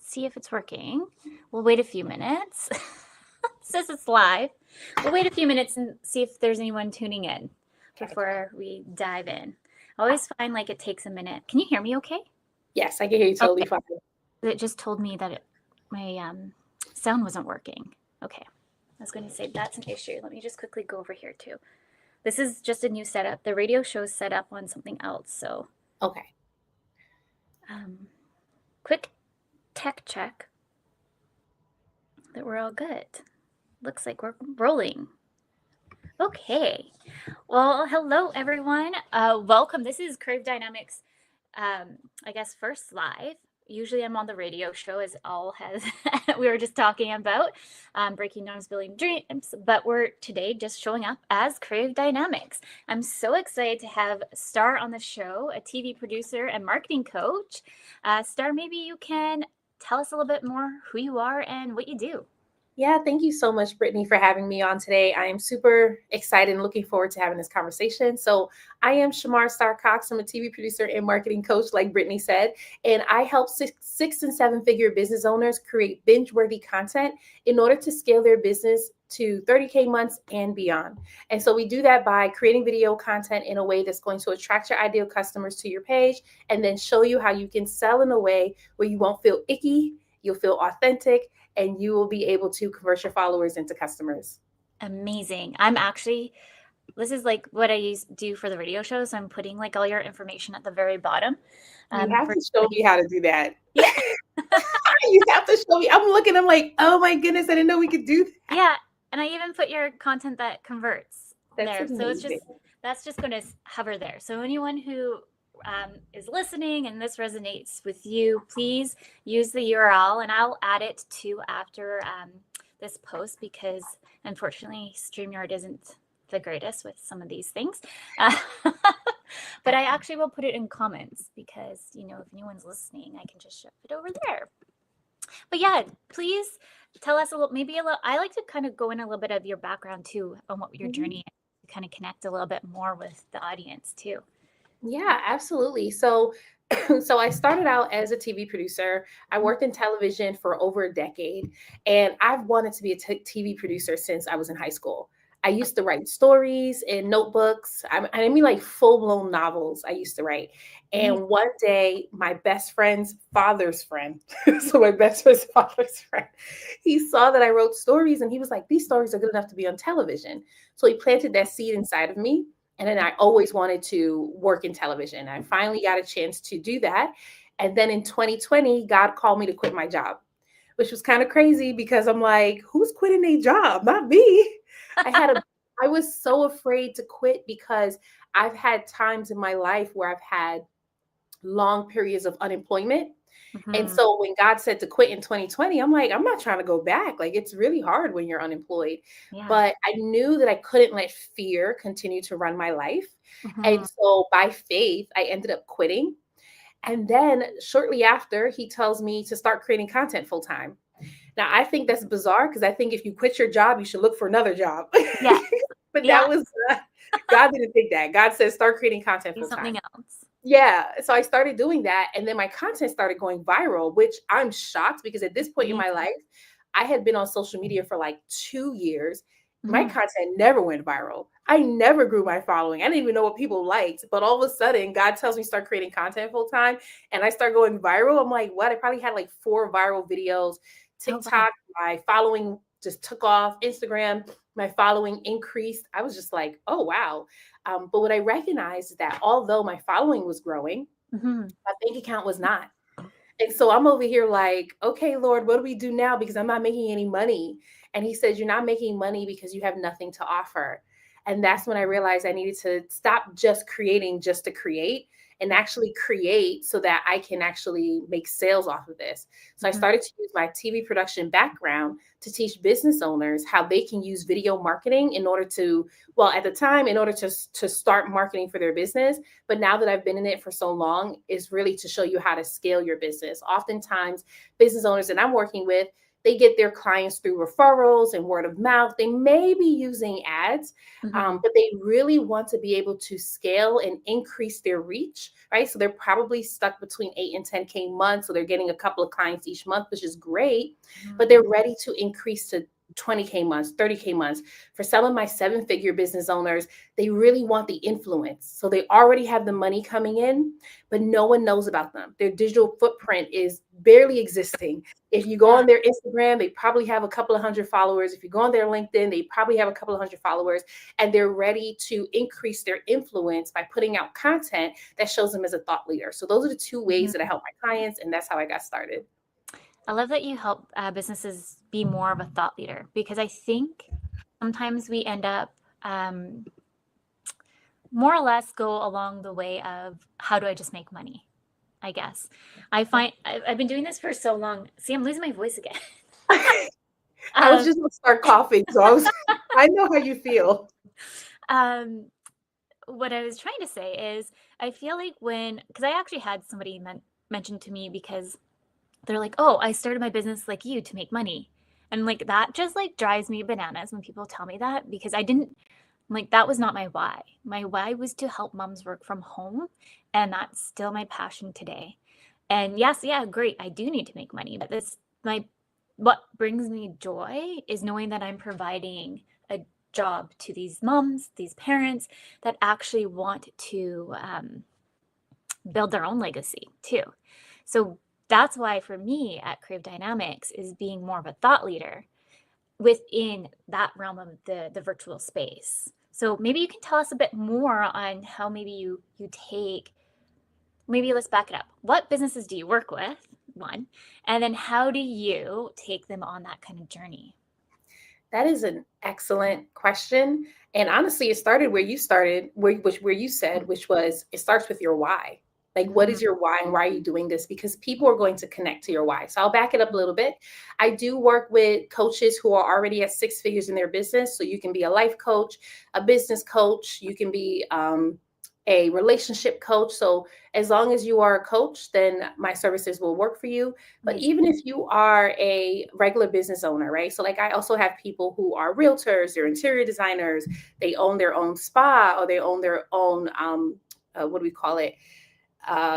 See if it's working. We'll wait a few minutes. It says it's live. We'll wait a few minutes and see if there's anyone tuning in before we dive in. I always find like it takes a minute. Can you hear me okay? Yes, I can hear you totally fine. It just told me that my sound wasn't working. Okay. I was going to say that's an issue. Let me just quickly go over here too. This is just a new setup. The radio show's set up on something else. So, Okay. Quick tech check that we're all good. Looks like we're rolling. Okay. Well, hello everyone. Welcome. This is Crave Dynamics. I guess first live. Usually I'm on the radio show, as all has we were just talking about breaking norms, building dreams. But we're today just showing up as Crave Dynamics. I'm so excited to have Star on the show, a TV producer and marketing coach. Star, maybe you can tell us a little bit more who you are and what you do. Yeah, thank you so much, Brittany, for having me on today. I am super excited and looking forward to having this conversation. So I am Shamar Starcox. I'm a TV producer and marketing coach, like Brittany said, and I help six and seven-figure business owners create binge-worthy content in order to scale their business to 30K months and beyond. And so we do that by creating video content in a way that's going to attract your ideal customers to your page and then show you how you can sell in a way where you won't feel icky, you'll feel authentic, and you will be able to convert your followers into customers. Amazing. This is like what I do for the radio shows. I'm putting like all your information at the very bottom. You have to show me how to do that. Yeah. You have to show me. I'm looking, I'm like, oh my goodness, I didn't know we could do that. Yeah. And I even put your content that converts That's there. amazing. So that's just going to hover there. So anyone who is listening and this resonates with you, please use the URL and I'll add it to after this post because unfortunately StreamYard isn't the greatest with some of these things. But I actually will put it in comments because, if anyone's listening, I can just shove it over there. But yeah, please tell us I like to kind of go in a little bit of your background too on what your journey is to kind of connect a little bit more with the audience too. Yeah, absolutely. So I started out as a TV producer. I worked in television for over a decade, and I've wanted to be a TV producer since I was in high school. I used to write stories in notebooks. I mean, like full-blown novels I used to write. And one day, my best friend's father's friend, so my best friend's father's friend, he saw that I wrote stories and he was like, these stories are good enough to be on television. So he planted that seed inside of me. And then I always wanted to work in television. I finally got a chance to do that. And then in 2020, God called me to quit my job, which was kind of crazy because I'm like, who's quitting a job? Not me. I was so afraid to quit because I've had times in my life where I've had long periods of unemployment. And so when God said to quit in 2020, I'm like, I'm not trying to go back. Like, it's really hard when you're unemployed. Yeah. But I knew that I couldn't let fear continue to run my life. And so by faith, I ended up quitting. And then shortly after, he tells me to start creating content full time. Now, I think that's bizarre because I think if you quit your job, you should look for another job. Yeah. But that was, God didn't think that. God said, start creating content full time. Something else. Yeah. So I started doing that. And then my content started going viral, which I'm shocked because at this point in my life, I had been on social media for like 2 years. My content never went viral. I never grew my following. I didn't even know what people liked. But all of a sudden, God tells me start creating content full time. And I start going viral. I'm like, what? I probably had like 4 viral videos. TikTok, my following just took off. Instagram, my following increased. I was just like, oh, wow. But what I recognized is that although my following was growing, my bank account was not. And so I'm over here like, okay, Lord, what do we do now? Because I'm not making any money. And he says, you're not making money because you have nothing to offer. And that's when I realized I needed to stop just creating just to create and actually create so that I can actually make sales off of this. So I started to use my TV production background to teach business owners how they can use video marketing in order to, well, at the time, in order to start marketing for their business. But now that I've been in it for so long, is really to show you how to scale your business. Oftentimes, business owners that I'm working with, they get their clients through referrals and word of mouth. They may be using ads, but they really want to be able to scale and increase their reach, right? So they're probably stuck between 8 and 10K months. So they're getting a couple of clients each month, which is great, but they're ready to increase to 20K months, 30K months. For some of my 7-figure business owners, they really want the influence. So they already have the money coming in, but no one knows about them. Their digital footprint is barely existing. If you go on their Instagram, they probably have a couple of hundred followers. If you go on their LinkedIn, they probably have a couple of hundred followers, and they're ready to increase their influence by putting out content that shows them as a thought leader. So those are the 2 ways that I help my clients, and that's how I got started. I love that you help businesses be more of a thought leader, because I think sometimes we end up more or less go along the way of, how do I just make money? I guess. I find I've been doing this for so long. See, I'm losing my voice again. I was just going to start coughing, so I know how you feel. What I was trying to say is, I feel like because I actually had somebody mention to me, because they're like, oh, I started my business like you to make money. And like, that just like drives me bananas when people tell me that, because that was not my why. My why was to help moms work from home. And that's still my passion today. And yes, yeah, great. I do need to make money, but what brings me joy is knowing that I'm providing a job to these moms, these parents that actually want to build their own legacy too. So that's why for me at Crave Dynamics is being more of a thought leader within that realm of the virtual space. So maybe you can tell us a bit more on how maybe you maybe let's back it up. What businesses do you work with, one, and then how do you take them on that kind of journey? That is an excellent question. And honestly, it started where you started, where you said, which was, it starts with your why. Like, what is your why and why are you doing this? Because people are going to connect to your why. So I'll back it up a little bit. I do work with coaches who are already at 6 figures in their business. So you can be a life coach, a business coach, you can be a relationship coach. So as long as you are a coach, then my services will work for you. But even if you are a regular business owner, right? So like, I also have people who are realtors, they're interior designers, they own their own spa, or they own their own, what do we call it?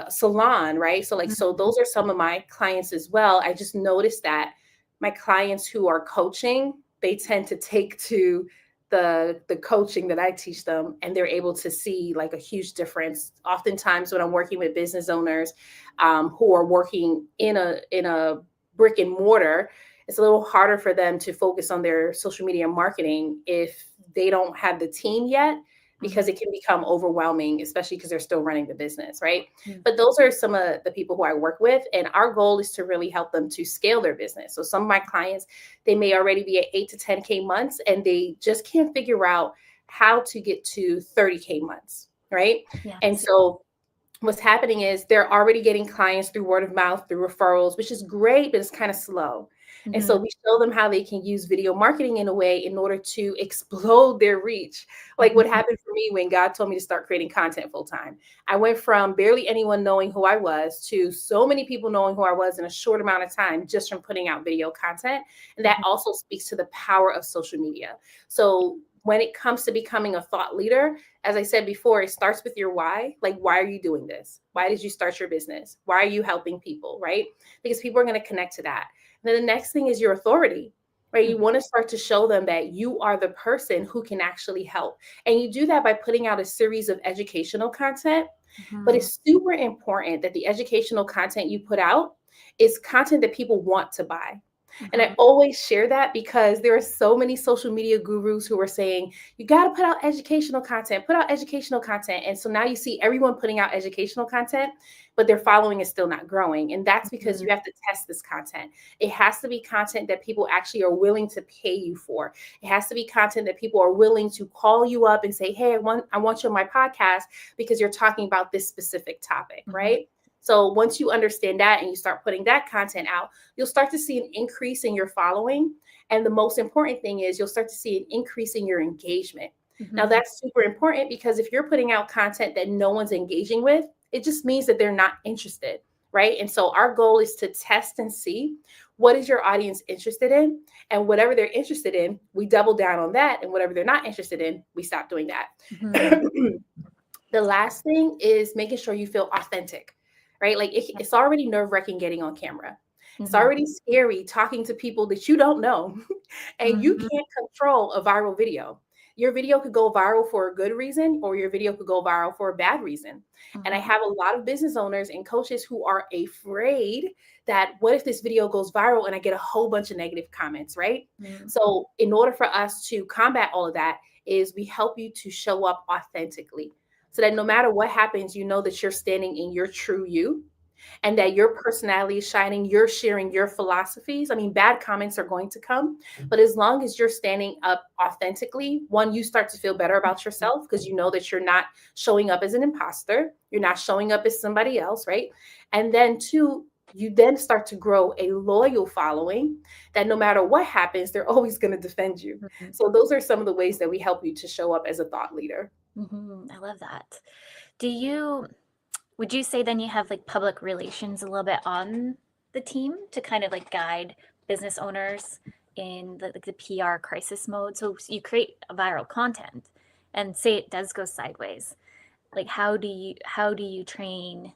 Salon, right? So like, so those are some of my clients as well. I just noticed that my clients who are coaching, they tend to take to the coaching that I teach them, and they're able to see like a huge difference. Oftentimes when I'm working with business owners who are working in a brick and mortar, it's a little harder for them to focus on their social media marketing if they don't have the team yet, because it can become overwhelming, especially because they're still running the business, right? But those are some of the people who I work with, and our goal is to really help them to scale their business. So some of my clients, they may already be at 8 to 10K months, and they just can't figure out how to get to 30K months, right? Yes. And so what's happening is they're already getting clients through word of mouth, through referrals, which is great, but it's kind of slow. And so we show them how they can use video marketing in a way in order to explode their reach. Like what happened for me when God told me to start creating content full time. I went from barely anyone knowing who I was to so many people knowing who I was in a short amount of time, just from putting out video content. And that also speaks to the power of social media. So when it comes to becoming a thought leader, as I said before, it starts with your why. Like, why are you doing this? Why did you start your business? Why are you helping people, right? Because people are going to connect to that. And then the next thing is your authority, right? You want to start to show them that you are the person who can actually help. And you do that by putting out a series of educational content. But it's super important that the educational content you put out is content that people want to buy. And I always share that because there are so many social media gurus who are saying, you got to put out educational content, put out educational content. And so now you see everyone putting out educational content, but their following is still not growing. And that's because you have to test this content. It has to be content that people actually are willing to pay you for. It has to be content that people are willing to call you up and say, hey, I want you on my podcast because you're talking about this specific topic, right? So once you understand that and you start putting that content out, you'll start to see an increase in your following. And the most important thing is you'll start to see an increase in your engagement. Now, that's super important because if you're putting out content that no one's engaging with, it just means that they're not interested, right? And so our goal is to test and see what is your audience interested in? And whatever they're interested in, we double down on that. And whatever they're not interested in, we stop doing that. The last thing is making sure you feel authentic, right? Like it's already nerve-wracking getting on camera. It's already scary talking to people that you don't know, and you can't control a viral video. Your video could go viral for a good reason, or your video could go viral for a bad reason. And I have a lot of business owners and coaches who are afraid that what if this video goes viral and I get a whole bunch of negative comments, right? So in order for us to combat all of that is we help you to show up authentically, so that no matter what happens, you know that you're standing in your true you, and that your personality is shining, you're sharing your philosophies. I mean, bad comments are going to come, but as long as you're standing up authentically, one, you start to feel better about yourself because you know that you're not showing up as an imposter, you're not showing up as somebody else, right? And then two, you then start to grow a loyal following that no matter what happens, they're always going to defend you. So those are some of the ways that we help you to show up as a thought leader. I love that. Would you say then you have like public relations a little bit on the team to kind of like guide business owners in the PR crisis mode? So you create a viral content and say it does go sideways. Like how do you train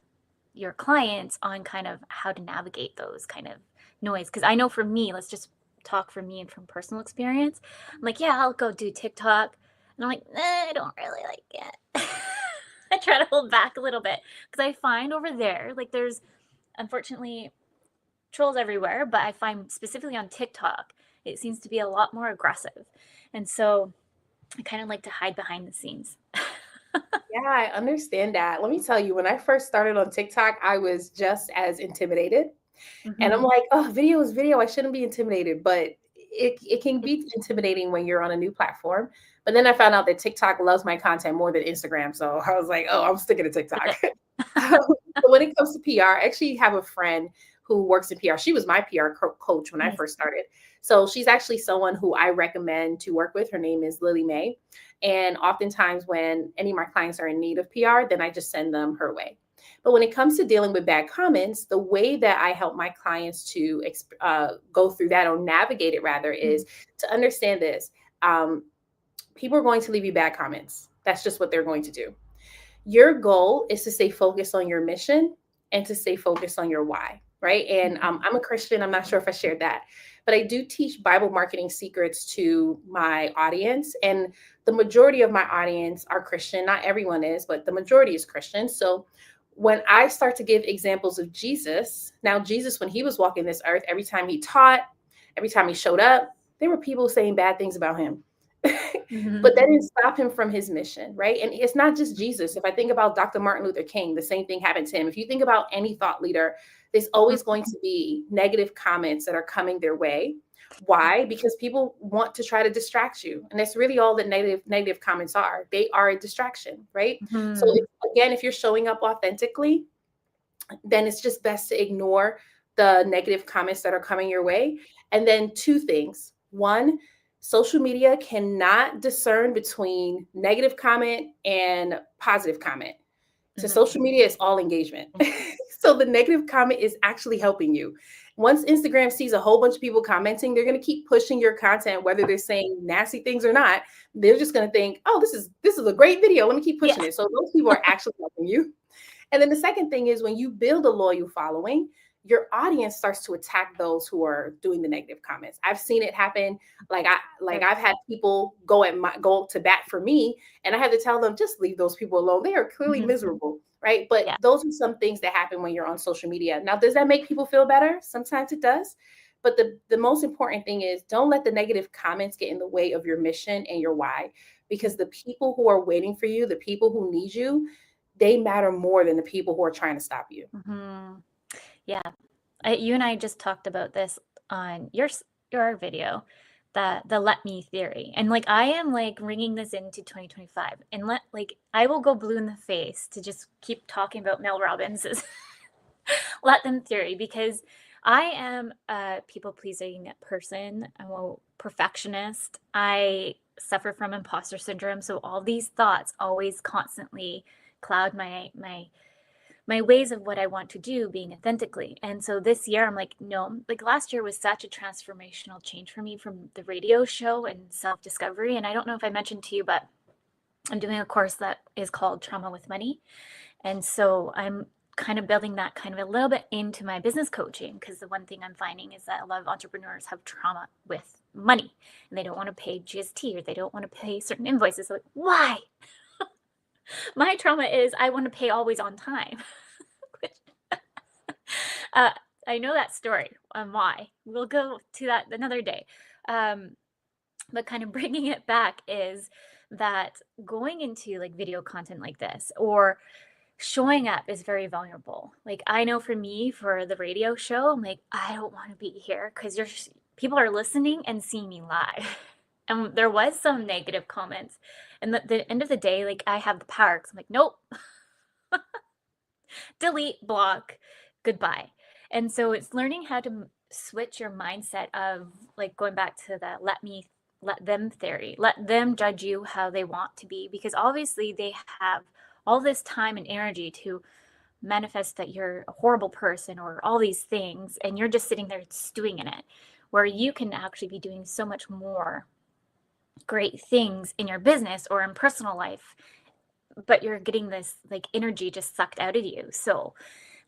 your clients on kind of how to navigate those kind of noise? Because I know for me, let's just talk for me and from personal experience. I'm like, yeah, I'll go do TikTok. And I'm like, I don't really like it. I try to hold back a little bit because I find over there, like there's unfortunately trolls everywhere, but I find specifically on TikTok, it seems to be a lot more aggressive. And so I kind of like to hide behind the scenes. Yeah, I understand that. Let me tell you, when I first started on TikTok, I was just as intimidated. And I'm like, oh, video is video. I shouldn't be intimidated. But it can be intimidating when you're on a new platform. But then I found out that TikTok loves my content more than Instagram. So I was like, oh, I'm sticking to TikTok. But when it comes to PR, I actually have a friend who works in PR. She was my PR coach when I first started. So she's actually someone who I recommend to work with. Her name is Lily Mae. And oftentimes when any of my clients are in need of PR, then I just send them her way. But when it comes to dealing with bad comments, the way that I help my clients to go through that, or navigate it rather, is to understand this. People are going to leave you bad comments. That's just what they're going to do. Your goal is to stay focused on your mission and to stay focused on your why, right? And I'm a Christian. I'm not sure if I shared that, but I do teach Bible marketing secrets to my audience. And the majority of my audience are Christian. Not everyone is, but the majority is Christian. So when I start to give examples of Jesus, now Jesus, when he was walking this earth, every time he taught, every time he showed up, there were people saying bad things about him. But that didn't stop him from his mission, right? And it's not just Jesus. If I think about Dr. Martin Luther King, the same thing happened to him. If you think about any thought leader, there's always going to be negative comments that are coming their way. Why? Because people want to try to distract you. And that's really all that negative comments are. They are a distraction, right? So if you're showing up authentically, then it's just best to ignore the negative comments that are coming your way. And then two things. One, social media cannot discern between negative comment and positive comment. So social media is all engagement. So the negative comment is actually helping you. Once Instagram sees a whole bunch of people commenting, they're going to keep pushing your content, whether they're saying nasty things or not. They're just going to think, oh, this is a great video. Let me keep pushing it. So those people are actually helping you. And then the second thing is, when you build a loyal following, your audience starts to attack those who are doing the negative comments. I've seen it happen. I've had people go to bat for me, and I had to tell them, just leave those people alone. They are clearly miserable, right? But those are some things that happen when you're on social media. Now, does that make people feel better? Sometimes it does. But the most important thing is, don't let the negative comments get in the way of your mission and your why, because the people who are waiting for you, the people who need you, they matter more than the people who are trying to stop you. Yeah. You and I just talked about this on your video, the let me theory. And like, I am like ringing this into 2025, and I will go blue in the face to just keep talking about Mel Robbins' let them theory, because I am a people pleasing person. I'm a perfectionist. I suffer from imposter syndrome. So all these thoughts always constantly cloud my my ways of what I want to do being authentically. And so this year I'm like, no, like last year was such a transformational change for me from the radio show and self-discovery. And I don't know if I mentioned to you, but I'm doing a course that is called Trauma with Money. And so I'm kind of building that kind of a little bit into my business coaching, because the one thing I'm finding is that a lot of entrepreneurs have trauma with money and they don't want to pay GST, or they don't want to pay certain invoices. Like, why? My trauma is I want to pay always on time. uh, I know that story on why. We'll go to that another day. But kind of bringing it back is that going into like video content like this or showing up is very vulnerable. Like, I know for me, for the radio show, I'm like, I don't want to be here because people are listening and seeing me live. And there was some negative comments. And at the end of the day, like, I have the power because I'm like, nope, delete, block, goodbye. And so it's learning how to switch your mindset of like going back to the let them theory, let them judge you how they want to be, because obviously they have all this time and energy to manifest that you're a horrible person or all these things, and you're just sitting there stewing in it, where you can actually be doing so much more great things in your business or in personal life, but you're getting this like energy just sucked out of you. So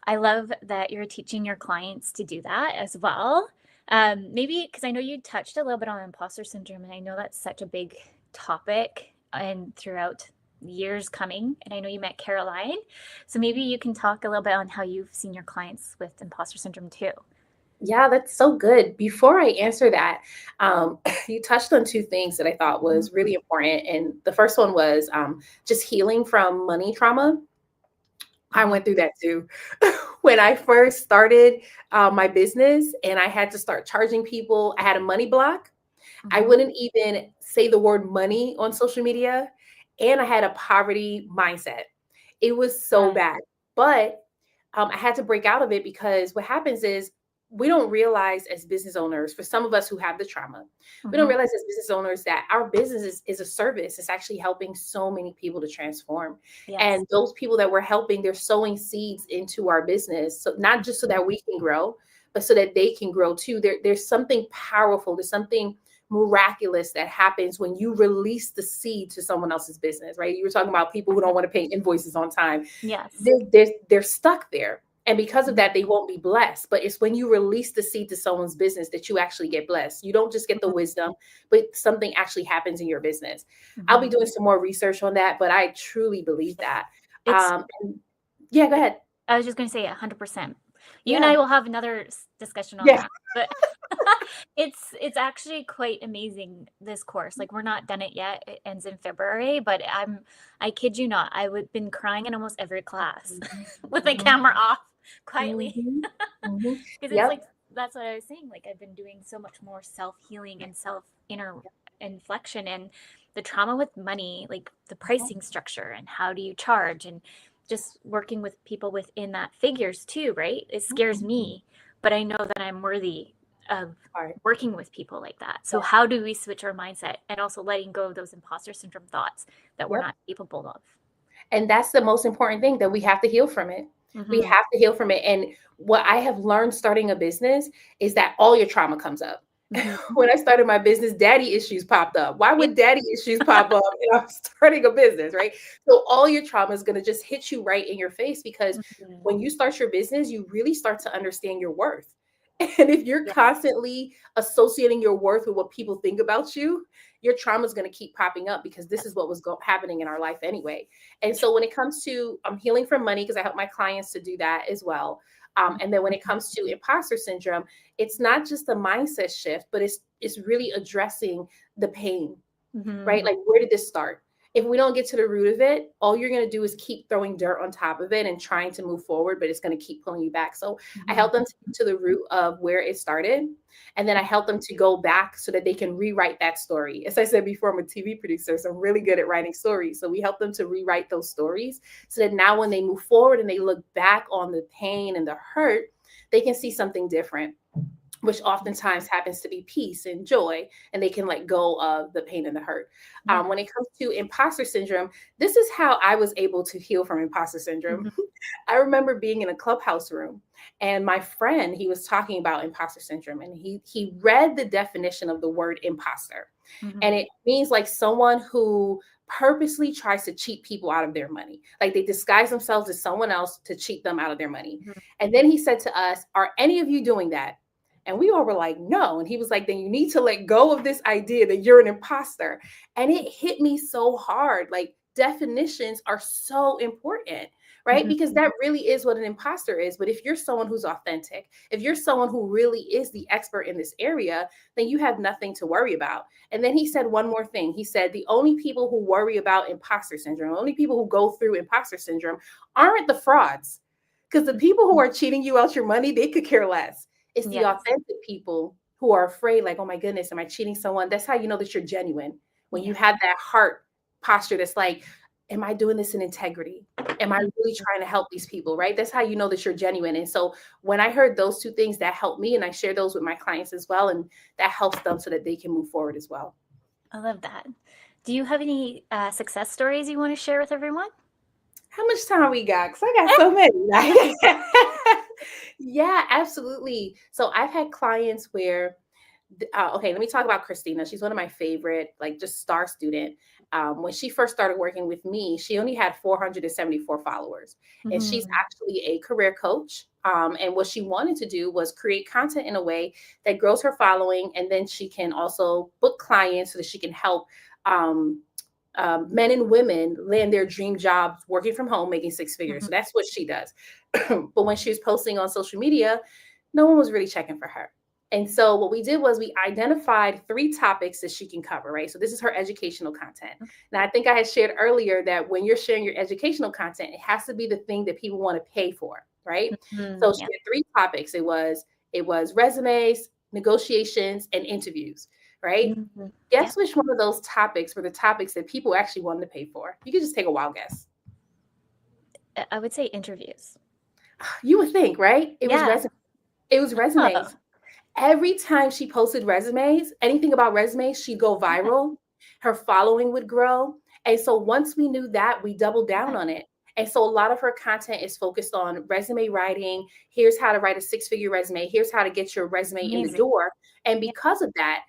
I love that you're teaching your clients to do that as well. Maybe because I know you touched a little bit on imposter syndrome, and I know that's such a big topic and throughout years coming. And I know you met Caroline. So maybe you can talk a little bit on how you've seen your clients with imposter syndrome too. Yeah, that's so good. Before I answer that, you touched on two things that I thought was really important. And the first one was just healing from money trauma. I went through that too. When I first started my business and I had to start charging people, I had a money block. I wouldn't even say the word money on social media. And I had a poverty mindset. It was so bad. But I had to break out of it, because what happens is we don't realize as business owners, for some of us who have the trauma, we don't realize as business owners that our business is a service. It's actually helping so many people to transform. Yes. And those people that we're helping, they're sowing seeds into our business. So not just so that we can grow, but so that they can grow too. There's something powerful. There's something miraculous that happens when you release the seed to someone else's business, right? You were talking about people who don't want to pay invoices on time. Yes. They're stuck there. And because of that, they won't be blessed. But it's when you release the seed to someone's business that you actually get blessed. You don't just get the wisdom, but something actually happens in your business. I'll be doing some more research on that, but I truly believe that. Yeah, go ahead. I was just going to say 100%. You and I will have another discussion on that, but it's actually quite amazing, this course. Like, we're not done it yet. It ends in February, but I kid you not, I've been crying in almost every class with my camera off quietly. Because it's like, that's what I was saying. Like, I've been doing so much more self-healing and inner inflection, and the trauma with money, like the pricing structure and how do you charge, and just working with people within that figures too, right? It scares me, but I know that I'm worthy of working with people like that. So how do we switch our mindset, and also letting go of those imposter syndrome thoughts that we're not capable of? And that's the most important thing, that we have to heal from it. We have to heal from it. And what I have learned starting a business is that all your trauma comes up. When I started my business, daddy issues popped up. Why would daddy issues pop up when I'm starting a business, right? So all your trauma is going to just hit you right in your face, because when you start your business, you really start to understand your worth. And if you're constantly associating your worth with what people think about you, your trauma is going to keep popping up, because this is what was happening in our life anyway. And so when it comes to healing from money, because I help my clients to do that as well. And then when it comes to imposter syndrome, it's not just a mindset shift, but it's really addressing the pain, right? Like, where did this start? If we don't get to the root of it, all you're going to do is keep throwing dirt on top of it and trying to move forward, but it's going to keep pulling you back. So I help them to get to the root of where it started. And then I help them to go back so that they can rewrite that story. As I said before, I'm a TV producer, so I'm really good at writing stories. So we help them to rewrite those stories so that now when they move forward and they look back on the pain and the hurt, they can see something different. which oftentimes happens to be peace and joy, and they can let go of the pain and the hurt. Yeah. When it comes to imposter syndrome, this is how I was able to heal from imposter syndrome. I remember being in a clubhouse room, and my friend, he was talking about imposter syndrome, and he read the definition of the word imposter. And it means like someone who purposely tries to cheat people out of their money. Like they disguise themselves as someone else to cheat them out of their money. And then he said to us, "Are any of you doing that?" And we all were like, "No." And he was like, "Then you need to let go of this idea that you're an imposter." And it hit me so hard. Like definitions are so important, right? Because that really is what an imposter is. But if you're someone who's authentic, if you're someone who really is the expert in this area, then you have nothing to worry about. And then he said one more thing. He said, the only people who worry about imposter syndrome, the only people who go through imposter syndrome aren't the frauds. Because the people who are cheating you out your money, they could care less. It's the Yes. authentic people who are afraid, like, oh my goodness, am I cheating someone? That's how you know that you're genuine. When you have that heart posture that's like, am I doing this in integrity? Am I really trying to help these people, right? That's how you know that you're genuine. And so when I heard those two things, that helped me, and I share those with my clients as well, and that helps them so that they can move forward as well. I love that. Do you have any success stories you want to share with everyone? How much time we got? Because I got so many. Yeah, absolutely. So I've had clients where okay, let me talk about Christina. She's one of my favorite, like just star student. When she first started working with me, she only had 474 followers, and she's actually a career coach. And what she wanted to do was create content in a way that grows her following, and then she can also book clients so that she can help men and women land their dream jobs working from home, making six figures. So that's what she does. But when she was posting on social media, no one was really checking for her. And so what we did was we identified 3 topics that she can cover, right? So this is her educational content. Now, I think I had shared earlier that when you're sharing your educational content, it has to be the thing that people want to pay for, right? So she had 3 topics. It was resumes, negotiations, and interviews, right? Guess which one of those topics were the topics that people actually wanted to pay for? You could just take a wild guess. I would say interviews. You would think, right? It was Yeah. resumes. It was resumes. Every time she posted resumes, anything about resumes, she'd go viral. Her following would grow. And so once we knew that, we doubled down on it. And so a lot of her content is focused on resume writing. Here's how to write a 6-figure resume. Here's how to get your resume in the Amazing. door. And because of that,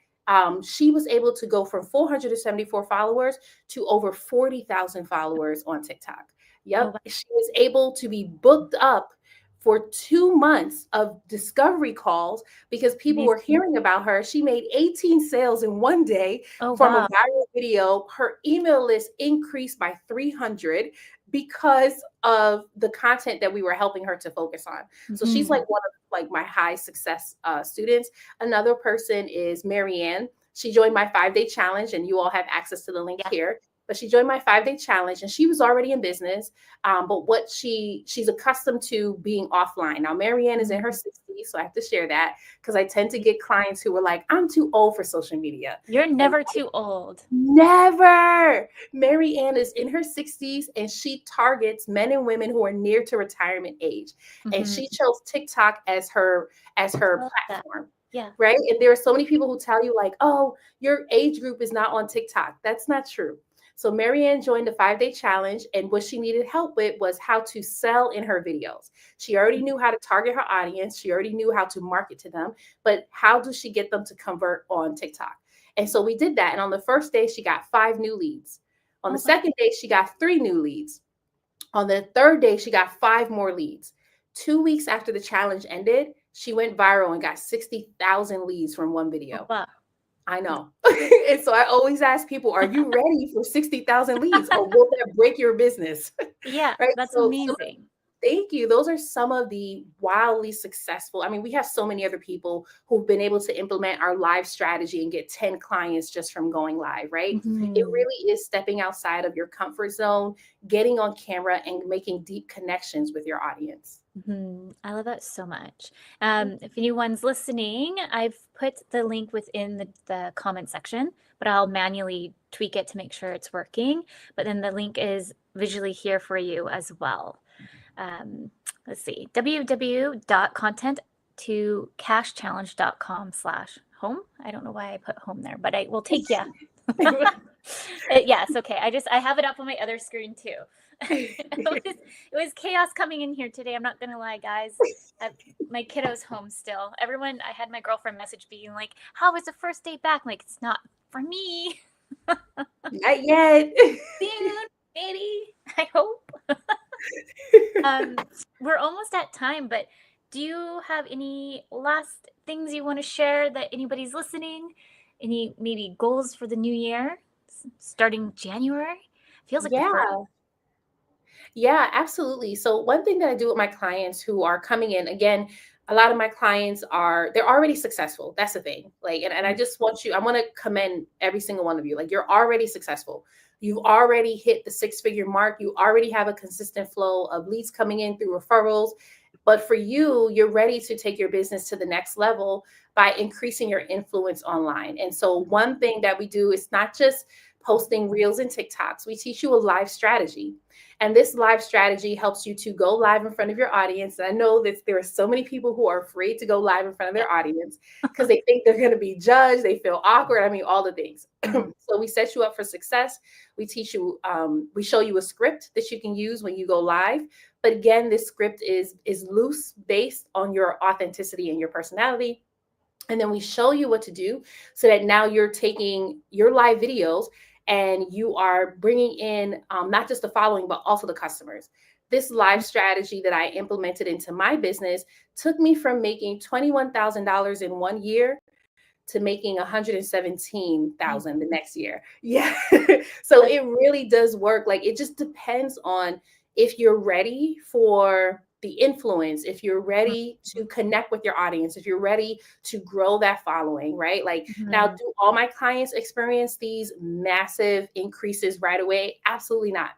she was able to go from 474 followers to over 40,000 followers on TikTok. Yep. wow. She was able to be booked up for 2 months of discovery calls because people were hearing about her. She made 18 sales in one day from a viral video. Her email list increased by 300 because of the content that we were helping her to focus on. So she's like one of like my high success students. Another person is Marianne. She joined my 5-day challenge, and you all have access to the link here. But she joined my 5-day challenge, and she was already in business. But what she's accustomed to being offline. Now, Marianne is in her 60s, so I have to share that because I tend to get clients who are like, I'm too old for social media. You're never too old. Never. Marianne is in her 60s, and she targets men and women who are near to retirement age. And she chose TikTok as her platform. Yeah. Right. And there are so many people who tell you like, oh, your age group is not on TikTok. That's not true. So Marianne joined the 5-day challenge, and what she needed help with was how to sell in her videos. She already knew how to target her audience. She already knew how to market to them, but how does she get them to convert on TikTok? And so we did that. And on the first day, she got 5 new leads. On the second day, she got 3 new leads. On the third day, she got 5 more leads. 2 weeks after the challenge ended, she went viral and got 60,000 leads from one video. Wow. I know. And so I always ask people, are you ready for 60,000 leads, or will that break your business? Yeah, Right. that's So amazing. thank you. Those are some of the wildly successful. I mean, we have so many other people who've been able to implement our live strategy and get 10 clients just from going live, right? It really is stepping outside of your comfort zone, getting on camera, and making deep connections with your audience. I love that so much. If anyone's listening, I've put the link within the comment section, but I'll manually tweak it to make sure it's working. But then the link is visually here for you as well. Let's see, www.content to cashchallenge.com/home. I don't know why I put home there, but I will take you. Yes, okay. I have it up on my other screen too. It was chaos coming in here today. I'm not gonna lie, guys. My kiddo's home still. I had my girlfriend message being like, "How was the first day back?" I'm like, it's not for me. Not yet. Soon, maybe. I hope. We're almost at time, but do you have any last things you want to share that anybody's listening? Any maybe goals for the new year, starting January? Feels like the first. Yeah, absolutely. So one thing that I do with my clients who are coming in, again, a lot of my clients they're already successful. That's the thing. Like, and I just I want to commend every single one of you. Like, you're already successful. You've already hit the 6-figure mark. You already have a consistent flow of leads coming in through referrals. But for you, you're ready to take your business to the next level by increasing your influence online. And so one thing that we do is not just posting reels and TikToks. We teach you a live strategy. And this live strategy helps you to go live in front of your audience. And I know that there are so many people who are afraid to go live in front of their audience because they think they're going to be judged. They feel awkward. I mean, all the things. So we set you up for success. We teach you, we show you a script that you can use when you go live. But again, this script is loose, based on your authenticity and your personality. And then we show you what to do so that now you're taking your live videos and you are bringing in not just the following, but also the customers. This live strategy that I implemented into my business took me from making $21,000 in 1 year to making 117,000 the next year. Yeah. So it really does work. Like, it just depends on if you're ready for the influence, if you're ready to connect with your audience, if you're ready to grow that following, right? Like, now, do all my clients experience these massive increases right away? Absolutely not.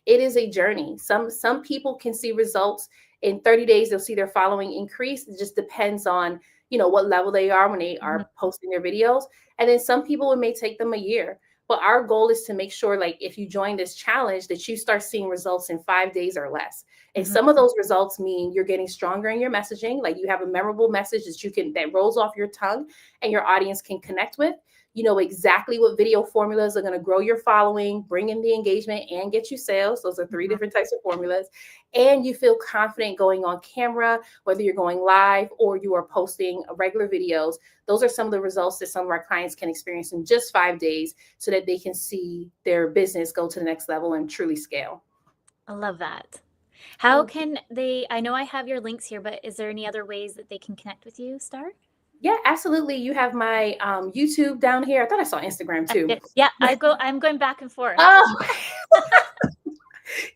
It is a journey. Some people can see results in 30 days. They'll see their following increase. It just depends on what level they are when they are posting their videos. And then some people, it may take them a year. But our goal is to make sure, like, if you join this challenge, that you start seeing results in 5 days or less. And some of those results mean you're getting stronger in your messaging. Like, you have a memorable message that rolls off your tongue and your audience can connect with. You know exactly what video formulas are going to grow your following, bring in the engagement, and get you sales. Those are 3 different types of formulas. And you feel confident going on camera, whether you're going live or you are posting regular videos. Those are some of the results that some of our clients can experience in just 5 days so that they can see their business go to the next level and truly scale. I love that. How can they, I know I have your links here, but is there any other ways that they can connect with you, Star? Yeah, absolutely. You have my YouTube down here. I thought I saw Instagram too. Yeah, I'm going back and forth. Oh.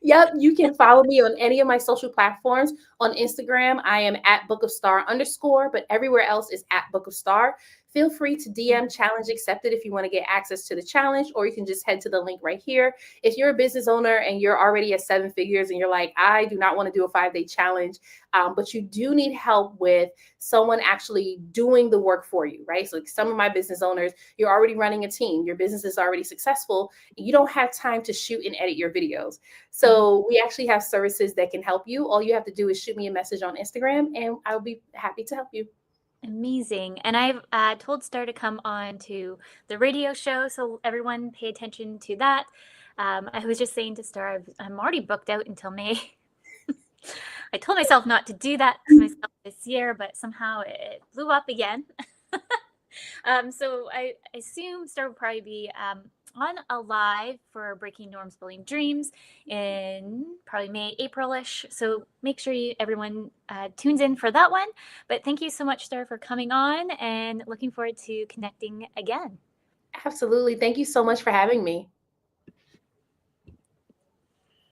Yep, you can follow me on any of my social platforms. On Instagram, I am at @bookofstar_, but everywhere else is at @bookofstar. Feel free to DM challenge accepted if you want to get access to the challenge, or you can just head to the link right here. If you're a business owner and you're already at 7 figures and you're like, I do not want to do a 5-day challenge, but you do need help with someone actually doing the work for you, right? So some of my business owners, you're already running a team, your business is already successful, you don't have time to shoot and edit your videos. So we actually have services that can help you. All you have to do is shoot me a message on Instagram and I'll be happy to help you. Amazing. And I've told Star to come on to the radio show, so everyone pay attention to that. I was just saying to Star, I'm already booked out until May. I told myself not to do that to myself this year, but somehow it blew up again. So I assume Star will probably be on a live for Breaking Norms, Building Dreams in probably May, April-ish. So make sure everyone tunes in for that one. But thank you so much, Star, for coming on, and looking forward to connecting again. Absolutely. Thank you so much for having me.